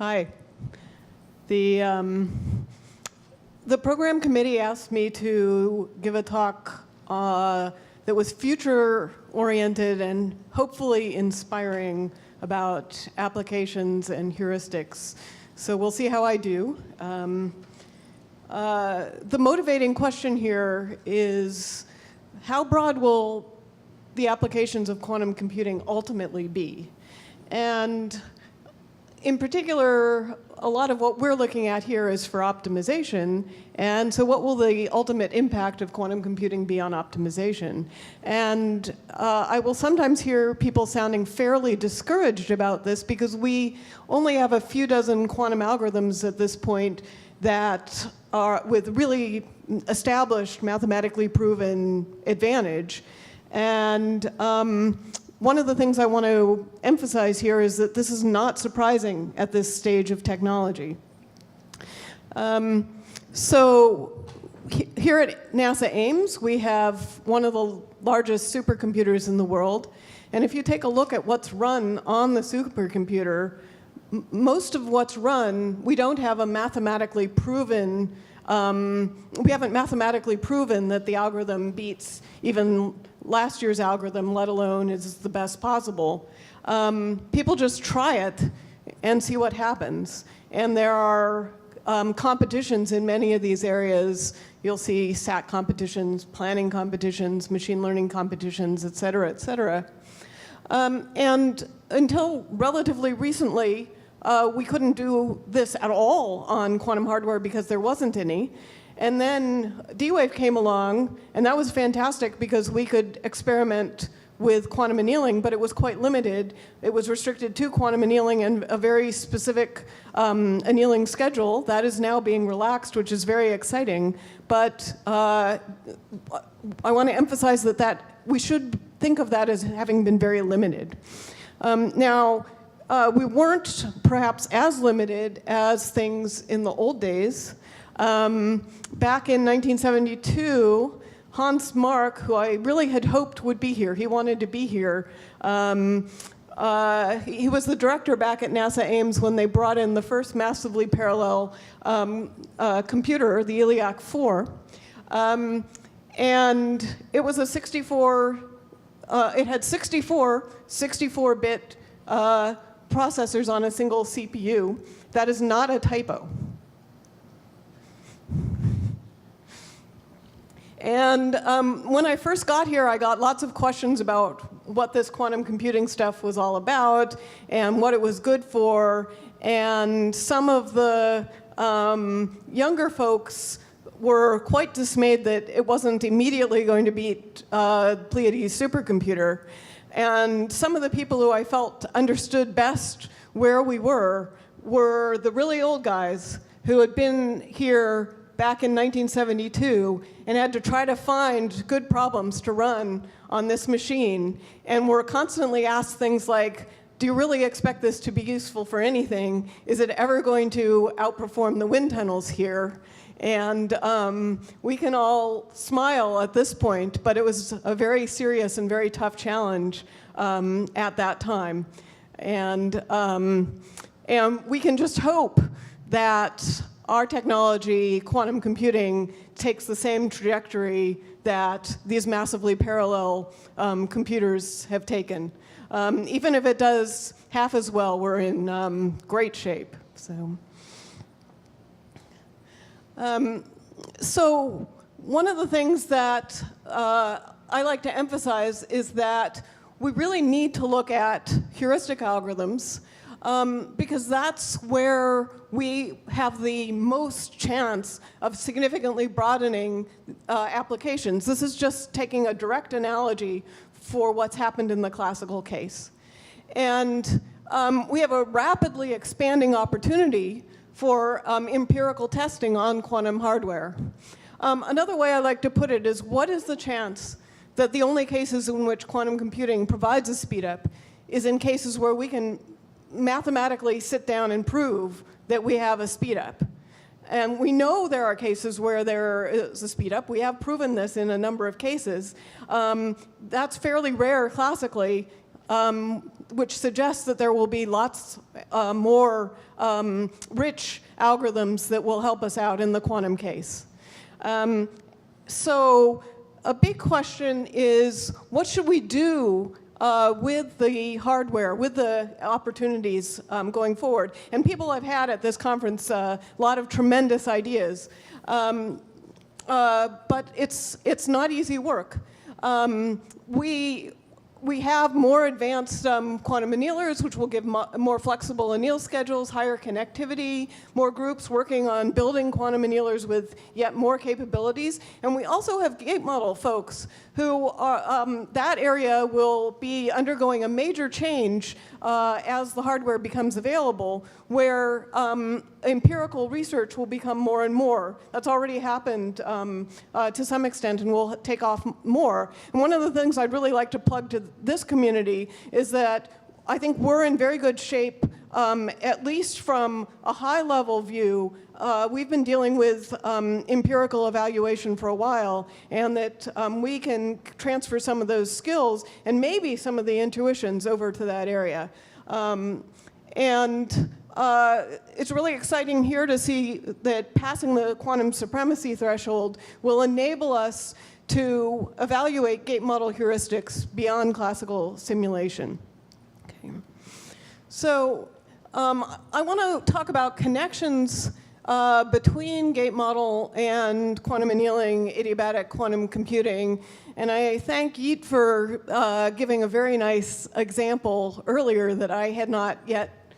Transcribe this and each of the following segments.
Hi. The program committee asked me to give a talk that was future-oriented and hopefully inspiring about applications and heuristics. So we'll see how I do. The motivating question here is, how broad will the applications of quantum computing ultimately be? And in particular, a lot of what we're looking at here is for optimization. And so what will the ultimate impact of quantum computing be on optimization? And I will sometimes hear people sounding fairly discouraged about this because we only have a few dozen quantum algorithms at this point that are with really established, mathematically proven advantage. And one of the things I want to emphasize here is that this is not surprising at this stage of technology. So here at NASA Ames, we have one of the largest supercomputers in the world. And if you take a look at what's run on the supercomputer, most of what's run, we don't have a mathematically proven, we haven't mathematically proven that the algorithm beats even last year's algorithm, let alone is the best possible. People just try it and see what happens. And there are competitions in many of these areas. You'll see SAT competitions, planning competitions, machine learning competitions, et cetera, et cetera. And until relatively recently, we couldn't do this at all on quantum hardware because there wasn't any. And then D-Wave came along, and that was fantastic because we could experiment with quantum annealing, but it was quite limited. It was restricted to quantum annealing and a very specific annealing schedule. That is now being relaxed, which is very exciting. But I want to emphasize that we should think of that as having been very limited. Now, we weren't perhaps as limited as things in the old days. Back in 1972, Hans Mark, who I really had hoped would be here, he wanted to be here. He was the director back at NASA Ames when they brought in the first massively parallel computer, the Iliac 4. And it was a 64, it had 64-bit processors on a single CPU. That is not a typo. And when I first got here, I got lots of questions about what this quantum computing stuff was all about and what it was good for. And some of the younger folks were quite dismayed that it wasn't immediately going to beat Pleiades supercomputer. And some of the people who I felt understood best where we were the really old guys who had been here back in 1972 and had to try to find good problems to run on this machine, and were constantly asked things like, do you really expect this to be useful for anything? Is it ever going to outperform the wind tunnels here? And we can all smile at this point, but it was a very serious and very tough challenge at that time. And we can just hope that our technology, quantum computing, takes the same trajectory that these massively parallel computers have taken. Even if it does half as well, we're in great shape. So one of the things that I like to emphasize is that we really need to look at heuristic algorithms because that's where we have the most chance of significantly broadening applications. This is just taking a direct analogy for what's happened in the classical case. And we have a rapidly expanding opportunity for empirical testing on quantum hardware. Another way I like to put it is, what is the chance that the only cases in which quantum computing provides a speedup is in cases where we can mathematically sit down and prove that we have a speedup? And we know there are cases where there is a speedup. We have proven this in a number of cases. That's fairly rare classically. which suggests that there will be lots more rich algorithms that will help us out in the quantum case. So a big question is, what should we do with the hardware, with the opportunities going forward? And people have had at this conference a lot of tremendous ideas. But it's not easy work. We have more advanced quantum annealers, which will give more flexible anneal schedules, higher connectivity, more groups working on building quantum annealers with yet more capabilities. And we also have gate model folks who are, that area will be undergoing a major change as the hardware becomes available, where empirical research will become more and more. That's already happened to some extent and will take off more. And one of the things I'd really like to plug to this community is that I think we're in very good shape, at least from a high-level view. We've been dealing with empirical evaluation for a while, and that we can transfer some of those skills and maybe some of the intuitions over to that area. It's really exciting here to see that passing the quantum supremacy threshold will enable us to evaluate gate model heuristics beyond classical simulation. Okay. So I want to talk about connections between gate model and quantum annealing, adiabatic quantum computing. And I thank Yeet for giving a very nice example earlier that I had not yet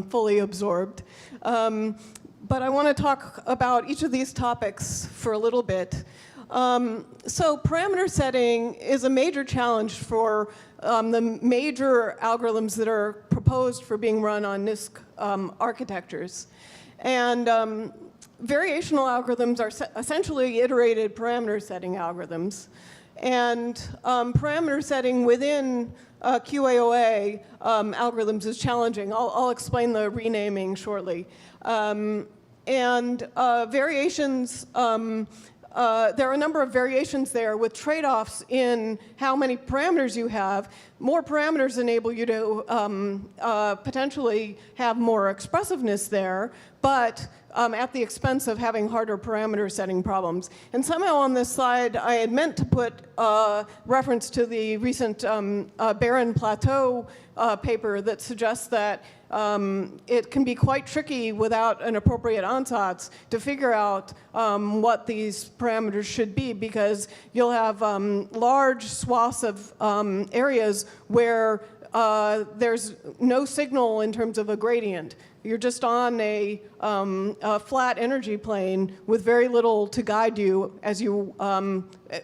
fully absorbed. But I want to talk about each of these topics for a little bit. So parameter setting is a major challenge for the major algorithms that are proposed for being run on NISQ architectures. And variational algorithms are essentially iterated parameter setting algorithms. And parameter setting within QAOA algorithms is challenging. I'll explain the renaming shortly. Variations, there are a number of variations there with trade-offs in how many parameters you have. More parameters enable you to potentially have more expressiveness there, but at the expense of having harder parameter setting problems. And somehow on this slide, I had meant to put reference to the recent Barron Plateau paper that suggests that it can be quite tricky without an appropriate ansatz to figure out what these parameters should be, because you'll have large swaths of areas where there's no signal in terms of a gradient. You're just on a flat energy plane with very little to guide you as you,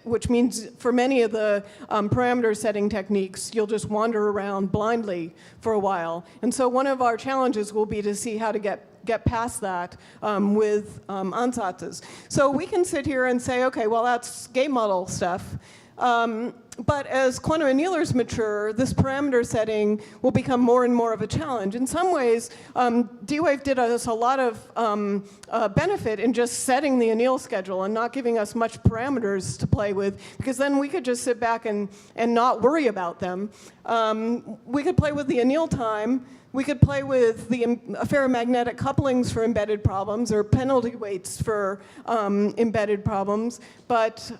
which means for many of the parameter setting techniques, you'll just wander around blindly for a while. And so one of our challenges will be to see how to get past that with ansatzes. So we can sit here and say, okay, well, that's gate model stuff. But as quantum annealers mature, this parameter setting will become more and more of a challenge. In some ways, D-Wave did us a lot of benefit in just setting the anneal schedule and not giving us much parameters to play with, because then we could just sit back and not worry about them. We could play with the anneal time. We could play with the ferromagnetic couplings for embedded problems or penalty weights for embedded problems, but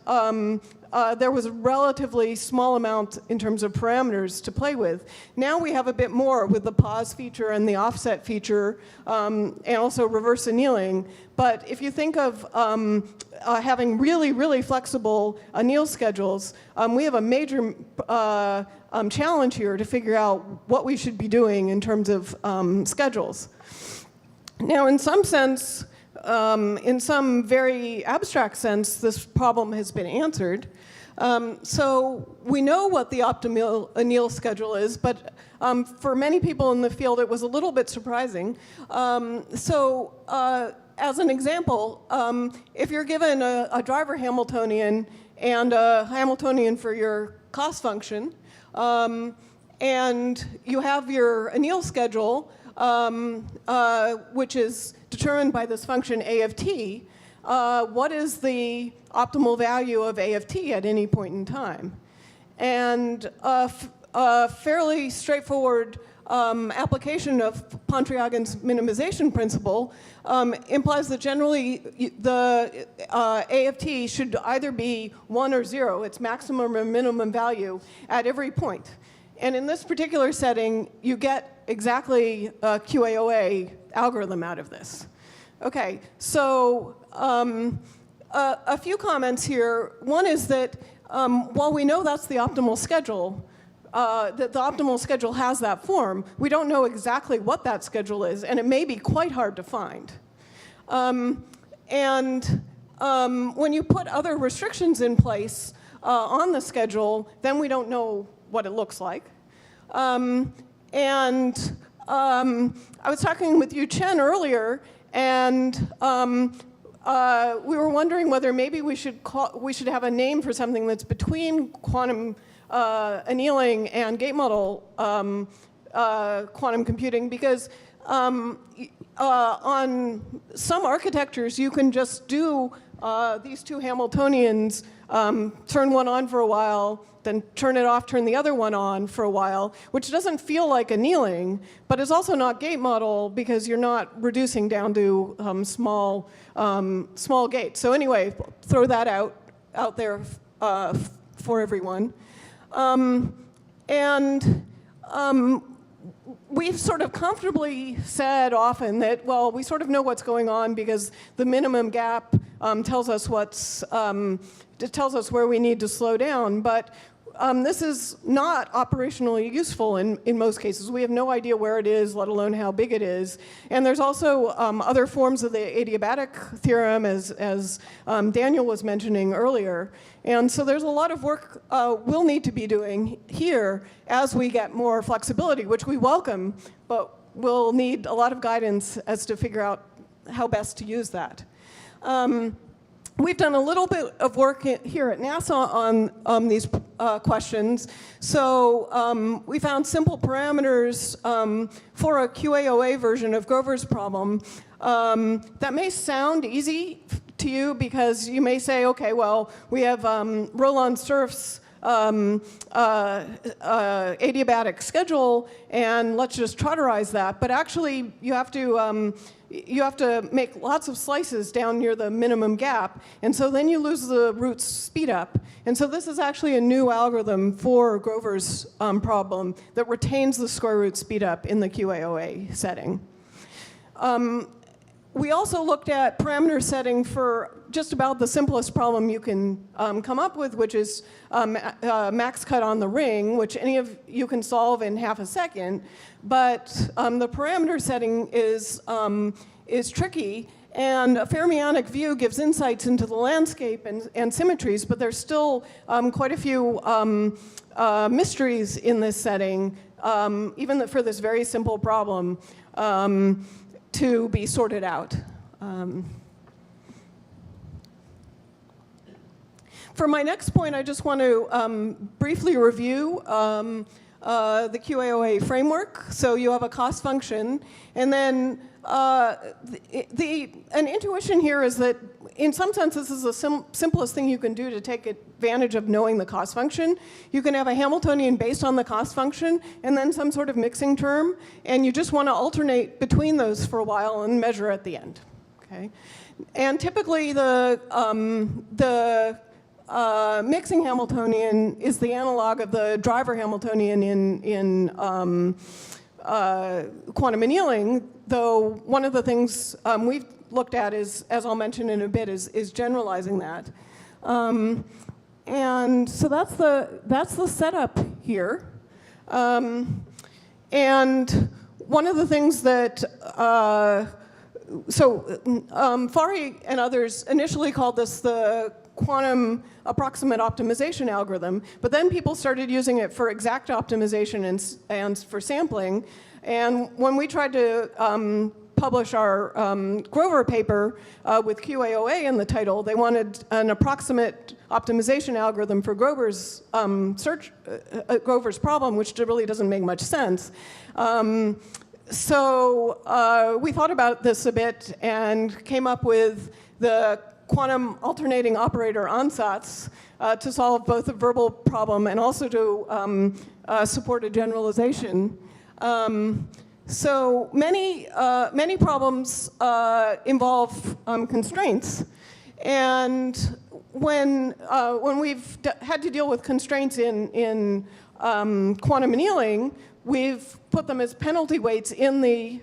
there was a relatively small amount in terms of parameters to play with. Now we have a bit more with the pause feature and the offset feature, and also reverse annealing. But if you think of having really, really flexible anneal schedules, we have a major challenge here to figure out what we should be doing in terms of schedules. Now, in some sense, in some very abstract sense, this problem has been answered. So we know what the optimal anneal schedule is, but for many people in the field, it was a little bit surprising. As an example, if you're given a driver Hamiltonian and a Hamiltonian for your cost function, and you have your anneal schedule, which is determined by this function A of t, what is the optimal value of A of t at any point in time? And a fairly straightforward application of Pontryagin's minimization principle implies that generally the AFT should either be 1 or 0, its maximum or minimum value, at every point. And in this particular setting, you get exactly a QAOA algorithm out of this. Okay, so a few comments here. One is that while we know that's the optimal schedule, that the optimal schedule has that form, we don't know exactly what that schedule is, and it may be quite hard to find. When you put other restrictions in place on the schedule, then we don't know what it looks like. I was talking with Yu Chen earlier, and we were wondering whether maybe we should have a name for something that's between quantum annealing and gate model quantum computing, because on some architectures you can just do these two Hamiltonians, turn one on for a while, then turn it off, turn the other one on for a while, which doesn't feel like annealing, but is also not gate model because you're not reducing down to small gates. So anyway, throw that out there for everyone. We've sort of comfortably said often that, well, we sort of know what's going on because the minimum gap tells us it tells us where we need to slow down, but this is not operationally useful in most cases. We have no idea where it is, let alone how big it is. And there's also other forms of the adiabatic theorem, as Daniel was mentioning earlier. And so there's a lot of work we'll need to be doing here as we get more flexibility, which we welcome, but we'll need a lot of guidance as to figure out how best to use that. We've done a little bit of work here at NASA on these questions. So we found simple parameters for a QAOA version of Grover's problem. That may sound easy to you because you may say, okay, well, we have Roland Surf's adiabatic schedule, and let's just trotterize that. But actually, you have to make lots of slices down near the minimum gap, and so then you lose the root's speed up. And so this is actually a new algorithm for Grover's problem that retains the square root speed up in the QAOA setting. We also looked at parameter setting for just about the simplest problem you can come up with, which is max cut on the ring, which any of you can solve in half a second. But the parameter setting is tricky, and a fermionic view gives insights into the landscape and symmetries, but there's still quite a few mysteries in this setting, even for this very simple problem, to be sorted out. For my next point, I just want to briefly review the QAOA framework. So you have a cost function, and then an intuition here is that in some sense this is the simplest thing you can do to take advantage of knowing the cost function. You can have a Hamiltonian based on the cost function and then some sort of mixing term, and you just want to alternate between those for a while and measure at the end. Okay? And typically the mixing Hamiltonian is the analog of the driver Hamiltonian in quantum annealing, though one of the things we've looked at is, as I'll mention in a bit, is generalizing that. And so that's the setup here. And one of the things that Fari and others initially called this the quantum approximate optimization algorithm, but then people started using it for exact optimization and for sampling. And when we tried to publish our Grover paper with QAOA in the title, they wanted an approximate optimization algorithm for Grover's Grover's problem, which really doesn't make much sense. So we thought about this a bit and came up with the quantum alternating operator ansatz to solve both a verbal problem and also to support a generalization. So many problems involve constraints. And when we've had to deal with constraints in quantum annealing, we've put them as penalty weights in the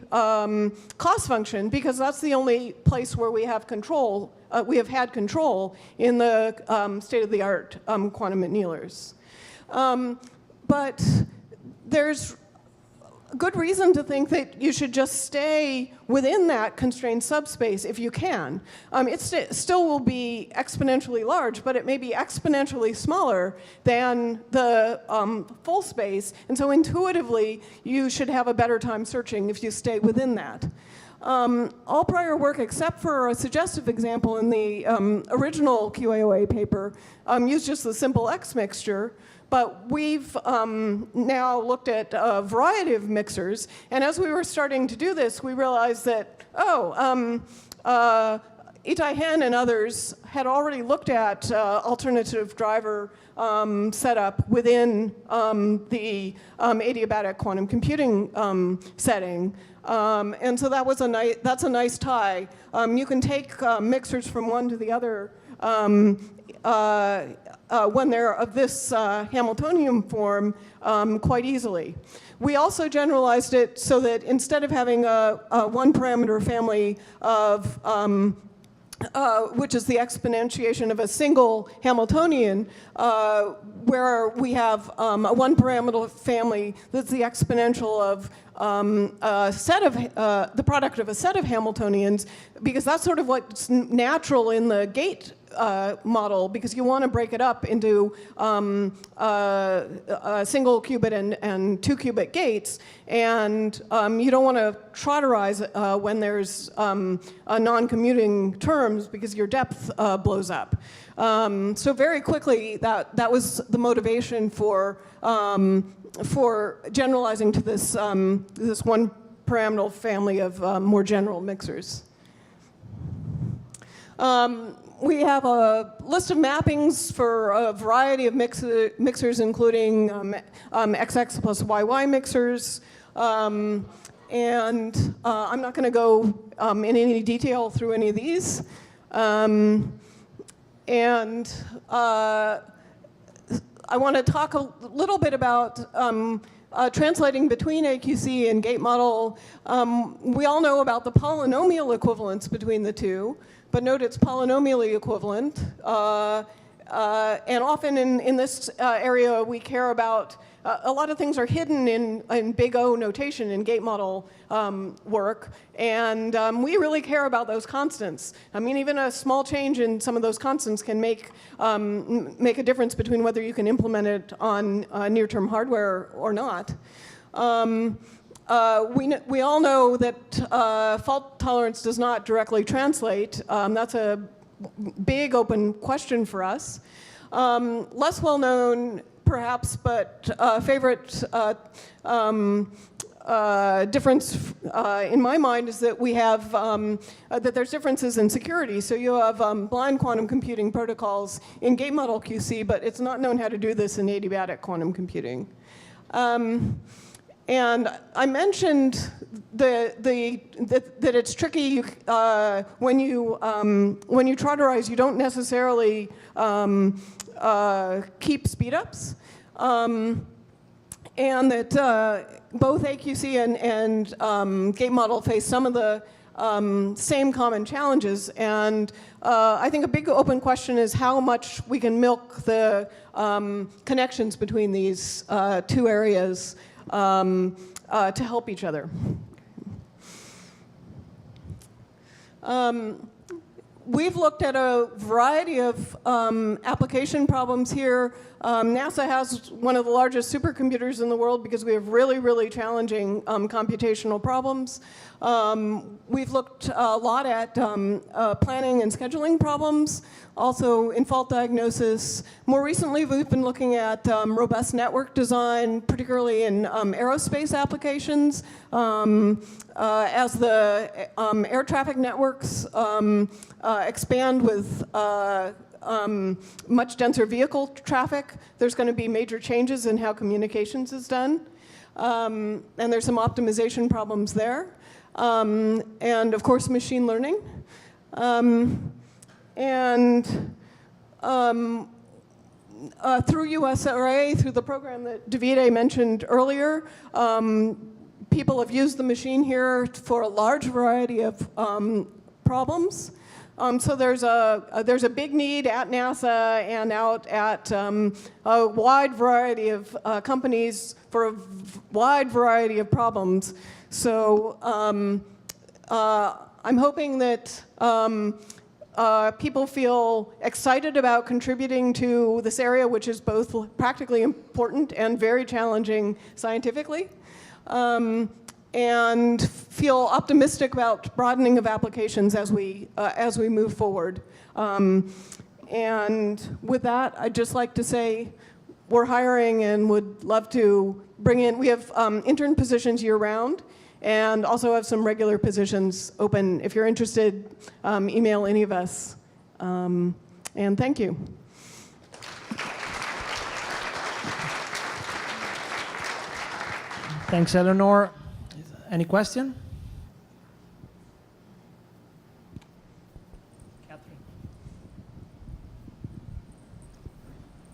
cost function because that's the only place where we have control. We have had control in the state-of-the-art quantum annealers. But there's good reason to think that you should just stay within that constrained subspace if you can. It still will be exponentially large, but it may be exponentially smaller than the full space. And so intuitively, you should have a better time searching if you stay within that. All prior work, except for a suggestive example in the original QAOA paper, used just the simple X mixture. But we've now looked at a variety of mixers, and as we were starting to do this, we realized that, Itai Hen and others had already looked at alternative driver setup within the adiabatic quantum computing setting. And so that's a nice tie. You can take mixers from one to the other when they're of this Hamiltonian form quite easily. We also generalized it so that instead of having a one-parameter family of which is the exponentiation of a single Hamiltonian, where we have a one-parameter family that's the exponential of a set of the product of a set of Hamiltonians, because that's sort of what's natural in the gate model, because you want to break it up into a single qubit and two qubit gates, and you don't want to trotterize when there's non-commuting terms because your depth blows up. So very quickly, that was the motivation for generalizing to this this one parameter family of more general mixers. We have a list of mappings for a variety of mixers, including XX plus YY mixers. And I'm not going to go in any detail through any of these. I want to talk a little bit about translating between AQC and gate model. We all know about the polynomial equivalence between the two, but note it's polynomially equivalent. And often in this area, we care about, a lot of things are hidden in big O notation in gate model work, and we really care about those constants. I mean, even a small change in some of those constants can make a difference between whether you can implement it on near-term hardware or not. We all know that fault tolerance does not directly translate. That's a big open question for us. Less well known, perhaps, but favorite difference in my mind is that we have that there's differences in security. So you have blind quantum computing protocols in gate model QC, but it's not known how to do this in adiabatic quantum computing. And I mentioned that it's tricky when you trotterize. You don't necessarily keep speedups, and that both AQC and gate model face some of the same common challenges. And I think a big open question is how much we can milk the connections between these two areas to help each other. We've looked at a variety of application problems here. NASA has one of the largest supercomputers in the world because we have really, really challenging computational problems. We've looked a lot at planning and scheduling problems, also in fault diagnosis. More recently, we've been looking at robust network design, particularly in aerospace applications. As the air traffic networks expand with much denser vehicle traffic, there's going to be major changes in how communications is done. And there's some optimization problems there. And of course, machine learning. Through USRA, through the program that Davide mentioned earlier, people have used the machine here for a large variety of problems. So there's a big need at NASA and out at a wide variety of companies for a wide variety of problems. So I'm hoping that people feel excited about contributing to this area, which is both practically important and very challenging scientifically, and feel optimistic about broadening of applications as we move forward. And with that, I'd just like to say we're hiring and would love to bring in. We have intern positions year-round, and also have some regular positions open. If you're interested, email any of us. And thank you. Thanks, Eleanor. Any question? Catherine.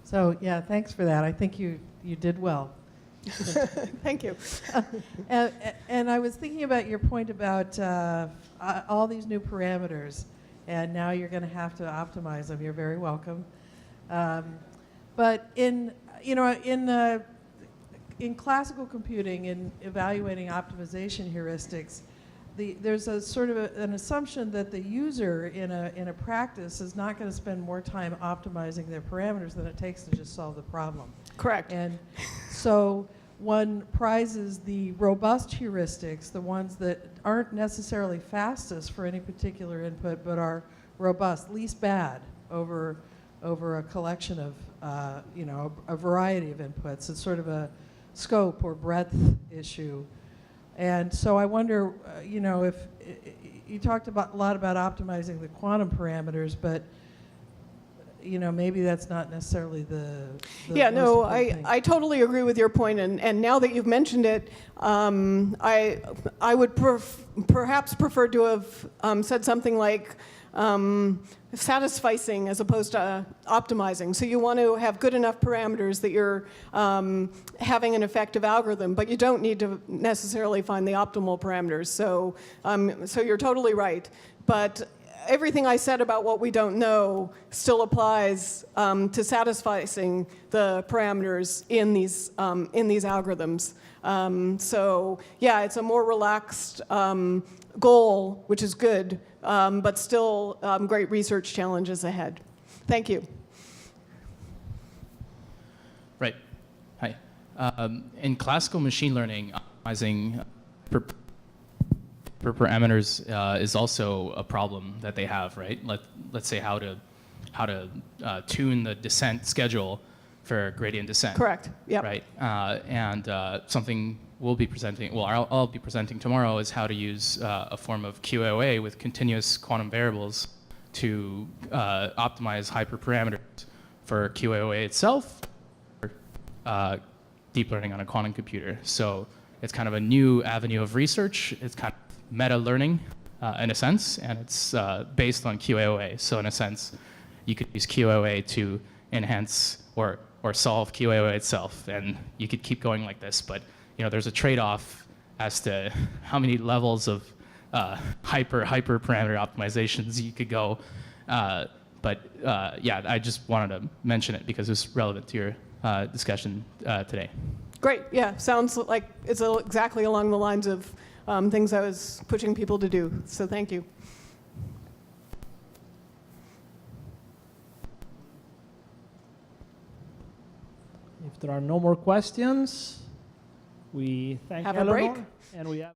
So yeah, thanks for that. I think you did well. Thank you. And I was thinking about your point about all these new parameters, and now you're going to have to optimize them. You're very welcome. But in classical computing, in evaluating optimization heuristics, there's a sort of an assumption that the user in a practice is not going to spend more time optimizing their parameters than it takes to just solve the problem. Correct. And so one prizes the robust heuristics, the ones that aren't necessarily fastest for any particular input, but are robust, least bad over a collection of a variety of inputs. It's sort of a scope or breadth issue. And so I wonder, if you talked a lot about optimizing the quantum parameters, but maybe that's not necessarily the yeah, most no, important thing. I totally agree with your point, and now that you've mentioned it, I would perhaps prefer to have said something like satisficing as opposed to optimizing. So you want to have good enough parameters that you're having an effective algorithm, but you don't need to necessarily find the optimal parameters. So, so you're totally right. But everything I said about what we don't know still applies to satisficing the parameters in these algorithms. So yeah, it's a more relaxed goal, which is good, but still great research challenges ahead. Thank you. Right. Hi. In classical machine learning, optimizing parameters is also a problem that they have, right? Let's say how to tune the descent schedule for gradient descent. Correct. Yep. Right. And something we'll be presenting, well, I'll be presenting tomorrow, is how to use a form of QAOA with continuous quantum variables to optimize hyperparameters for QAOA itself, or deep learning on a quantum computer. So it's kind of a new avenue of research. It's kind of meta learning in a sense, and it's based on QAOA. So in a sense, you could use QAOA to enhance or solve QAOA itself, and you could keep going like this. But there's a trade-off as to how many levels of hyperparameter optimizations you could go. But yeah, I just wanted to mention it because it's relevant to your discussion today. Great. Yeah, sounds like it's exactly along the lines of things I was pushing people to do. So thank you. If there are no more questions, we thank Have a Eleanor, break. and we have